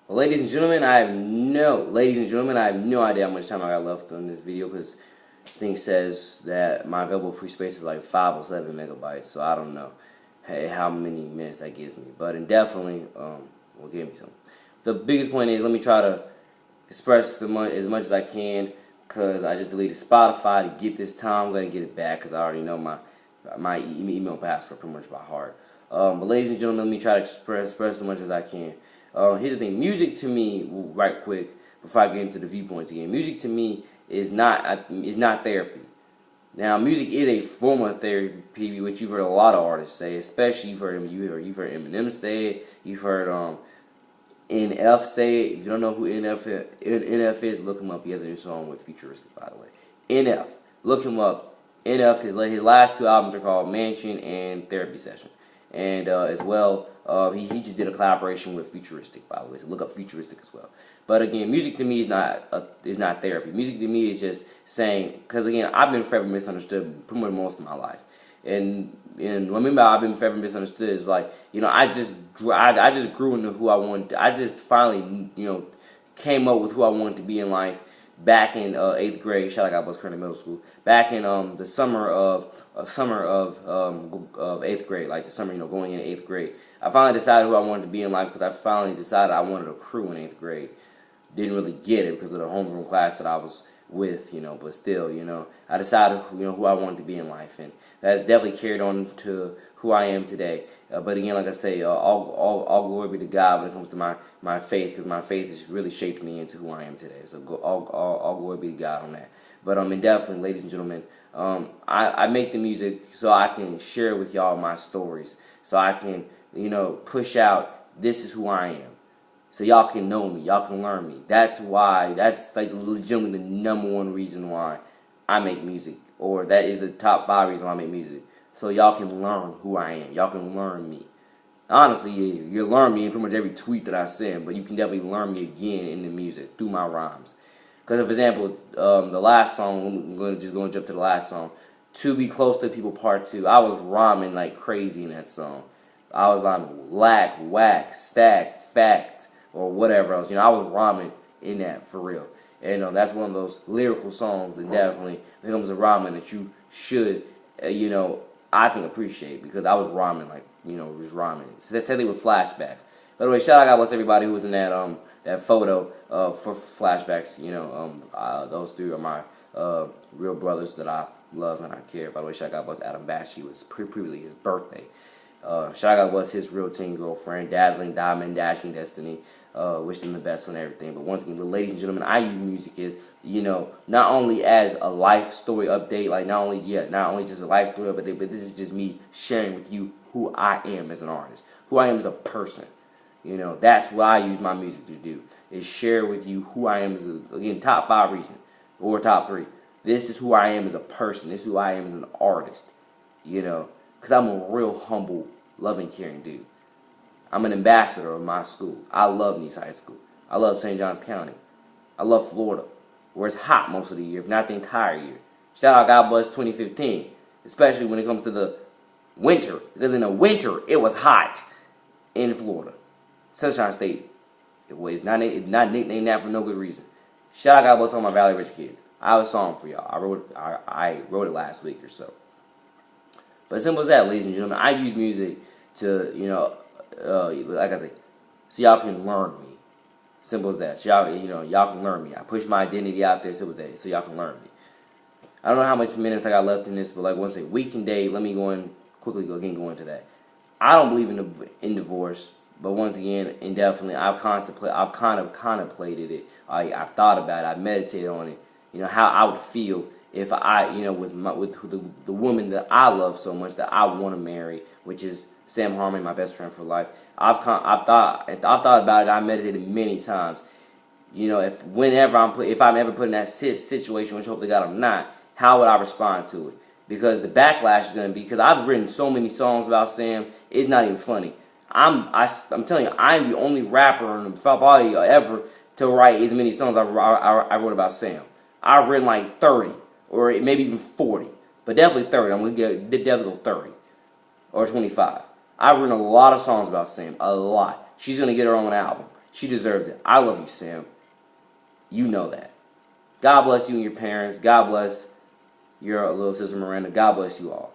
Well, ladies and gentlemen, I have no idea how much time I got left on this video because the thing says that my available free space is like 5 or 7 megabytes, so I don't know how many minutes that gives me, but it definitely will give me some. The biggest point is, let me try to express as much as I can because I just deleted Spotify to get this time. I'm gonna get it back because I already know my email password pretty much by heart. But ladies and gentlemen, let me try to express as much as I can. Here's the thing: music to me, right quick, before I get into the viewpoints again, music to me is not therapy. Now, music is a form of therapy, which you've heard a lot of artists say, especially you've heard Eminem say it, you've heard NF say it. If you don't know who NF is, look him up. He has a new song with Futuristic, by the way. NF, look him up. NF, his last 2 albums are called Mansion and Therapy Session. And as well, he just did a collaboration with Futuristic, by the way. So look up Futuristic as well. But again, music to me is not therapy. Music to me is just saying, because again, I've been forever misunderstood pretty much most of my life. And remember, I've been forever misunderstood. It's like, you know, I just grew into who I wanted. I just finally, you know, came up with who I wanted to be in life. Back in 8th grade, shout out, I was currently middle school. Back in the summer of 8th grade, like the summer, you know, going into 8th grade, I finally decided who I wanted to be in life because I finally decided I wanted a crew in 8th grade. Didn't really get it because of the homeroom class that I was with, you know, but still, you know, I decided, you know, who I wanted to be in life, and that has definitely carried on to who I am today. But again, like I say, all glory be to God when it comes to my faith, because my faith has really shaped me into who I am today. So all glory be to God on that. But and definitely, ladies and gentlemen, I make the music so I can share with y'all my stories, so I can, you know, push out, this is who I am, so y'all can know me, y'all can learn me. That's like legitimately the #1 reason why I make music, or that is the top 5 reasons why I make music. So y'all can learn who I am. Y'all can learn me. Honestly, you'll learn me in pretty much every tweet that I send, but you can definitely learn me again in the music through my rhymes. Because, for example, the last song, I'm going to jump to the last song, To Be Close to People Part 2. I was rhyming like crazy in that song. I was rhyming lack, whack, stack, fact, or whatever else. You know, I was rhyming in that for real. And that's one of those lyrical songs that definitely becomes a rhyming that you should, you know, I can appreciate, because I was rhyming, like, you know, just rhyming. So they said they were flashbacks. By the way, shout out, God bless everybody who was in that photo for flashbacks. You know, those 3 are my real brothers that I love and I care. By the way, shout out, God bless Adam Bashi. It was previously his birthday. Shout out, God bless his real teen girlfriend, Dazzling Diamond, Dashing Destiny. Wish them the best and everything. But once again, ladies and gentlemen, I use music as, you know, not only as a life story update, like not only just a life story update, but this is just me sharing with you who I am as an artist, who I am as a person. You know, that's what I use my music to do, is share with you who I am as again, top 5 reasons, or top 3. This is who I am as a person. This is who I am as an artist. You know, because I'm a real humble, loving, caring dude. I'm an ambassador of my school. I love Nice High School. I love St. Johns County. I love Florida, where it's hot most of the year, if not the entire year. Shout out, God bless 2015, especially when it comes to the winter, because in the winter, it was hot in Florida. Sunshine State, it's not nicknamed that for no good reason. Shout out, God bless all my Valley Rich kids. I have a song for y'all. I wrote it last week or so. But simple as that, ladies and gentlemen. I use music to, you know, like I say, so y'all can learn me. Simple as that. So y'all, you know, y'all can learn me. I push my identity out there, simple as that, so y'all can learn me. I don't know how much minutes I got left in this, but like once a week and day, let me go into that. I don't believe in divorce, but once again, and definitely, I've kind of contemplated it. I've thought about it. I've meditated on it. You know, how I would feel if I, you know, with the woman that I love so much, that I want to marry, which is Sam Harmon, my best friend for life. I've thought about it. I meditated many times. You know, if I'm ever put in that situation, which hopefully God I'm not, how would I respond to it? Because the backlash is going to be, because I've written so many songs about Sam, it's not even funny. I'm telling you, I'm the only rapper and probably ever to write as many songs I wrote about Sam. I've written like 30, or maybe even 40, but definitely 30. I'm going to definitely go 30 or 25. I've written a lot of songs about Sam, a lot. She's going to get her own album. She deserves it. I love you, Sam. You know that. God bless you and your parents. God bless your little sister Miranda. God bless you all.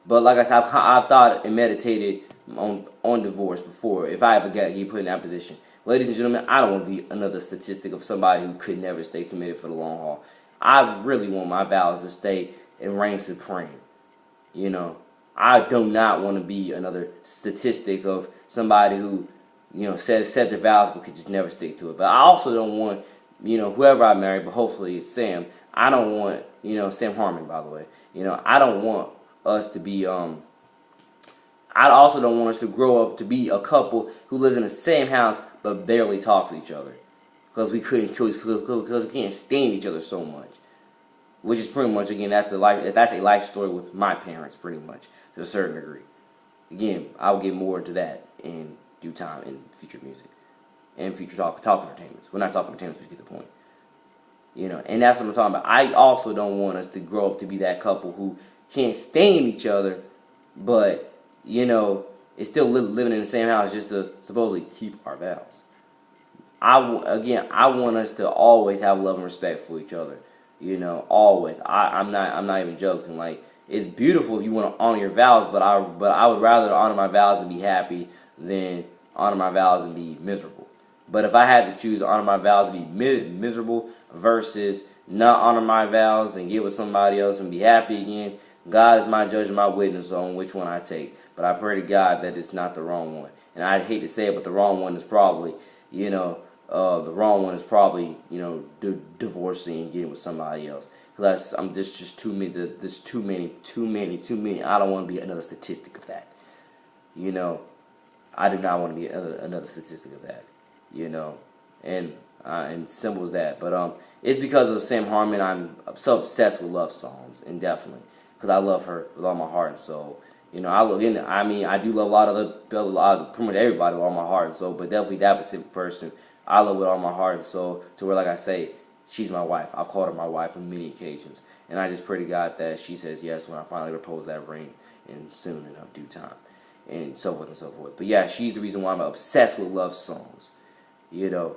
But like I said, I've thought and meditated on divorce before. If I ever get put in that position, ladies and gentlemen, I don't want to be another statistic of somebody who could never stay committed for the long haul. I really want my vows to stay and reign supreme. You know, I do not want to be another statistic of somebody who, you know, said their vows but could just never stick to it. But I also don't want, you know, whoever I marry, but hopefully it's Sam. I don't want, you know, Sam Harmon, by the way. You know, I don't want us to be, I also don't want us to grow up to be a couple who lives in the same house but barely talk to each other. Because we can't stand each other so much. Which is pretty much, again, that's a life story with my parents, pretty much, to a certain degree. Again, I'll get more into that in due time in future music. And future talk entertainments. Well, not talk entertainments, but you get the point. You know, and that's what I'm talking about. I also don't want us to grow up to be that couple who can't stand each other, but, you know, is still living in the same house just to supposedly keep our vows. I want us to always have love and respect for each other. You know, always. I'm not even joking. Like, it's beautiful if you want to honor your vows, but I would rather honor my vows and be happy than honor my vows and be miserable. But if I had to choose to honor my vows and be miserable versus not honor my vows and get with somebody else and be happy again, God is my judge and my witness on which one I take. But I pray to God that it's not the wrong one. And I hate to say it, but the wrong one is probably, you know, divorcing and getting with somebody else. Because there's just too many. There's too many. I don't want to be another statistic of that. You know, I do not want to be another statistic of that. You know, and simple as that. But it's because of Sam Harmon I'm so obsessed with love songs, and definitely because I love her with all my heart and soul. You know, I do love pretty much everybody with all my heart and soul, but definitely that specific person I love with all my heart and soul, to where, like I say, she's my wife. I've called her my wife on many occasions, and I just pray to God that she says yes when I finally propose that ring in soon enough due time, and so forth and so forth. But yeah, she's the reason why I'm obsessed with love songs. You know,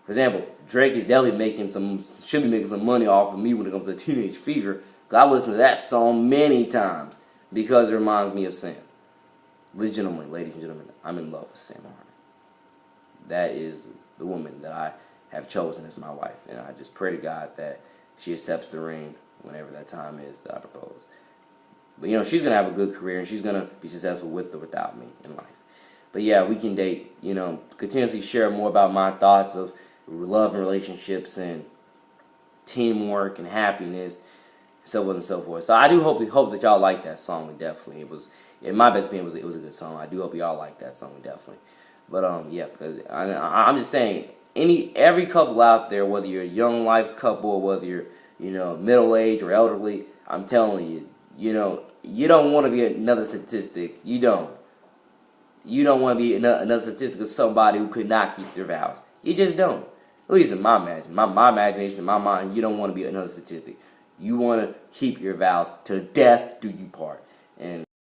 for example, Drake is should be making some money off of me when it comes to Teenage Fever, because I listen to that song many times because it reminds me of Sam. Legitimately, ladies and gentlemen, I'm in love with Sam Harmon. That is the woman that I have chosen as my wife, and I just pray to God that she accepts the ring whenever that time is that I propose. But, you know, she's going to have a good career, and she's going to be successful with or without me in life. But yeah, we can date, you know, continuously share more about my thoughts of love and relationships and teamwork and happiness, so forth and so forth. So I do hope that y'all like that song. Definitely, it was, in my best opinion, it was a good song. I do hope y'all like that song, definitely. But yeah, because I'm just saying, every couple out there, whether you're a young life couple or whether you're, you know, middle age or elderly, I'm telling you, you know, you don't want to be another statistic. You don't. You don't want to be another statistic of somebody who could not keep their vows. You just don't. At least in my imagination, in my mind, you don't want to be another statistic. You want to keep your vows till death do you part. And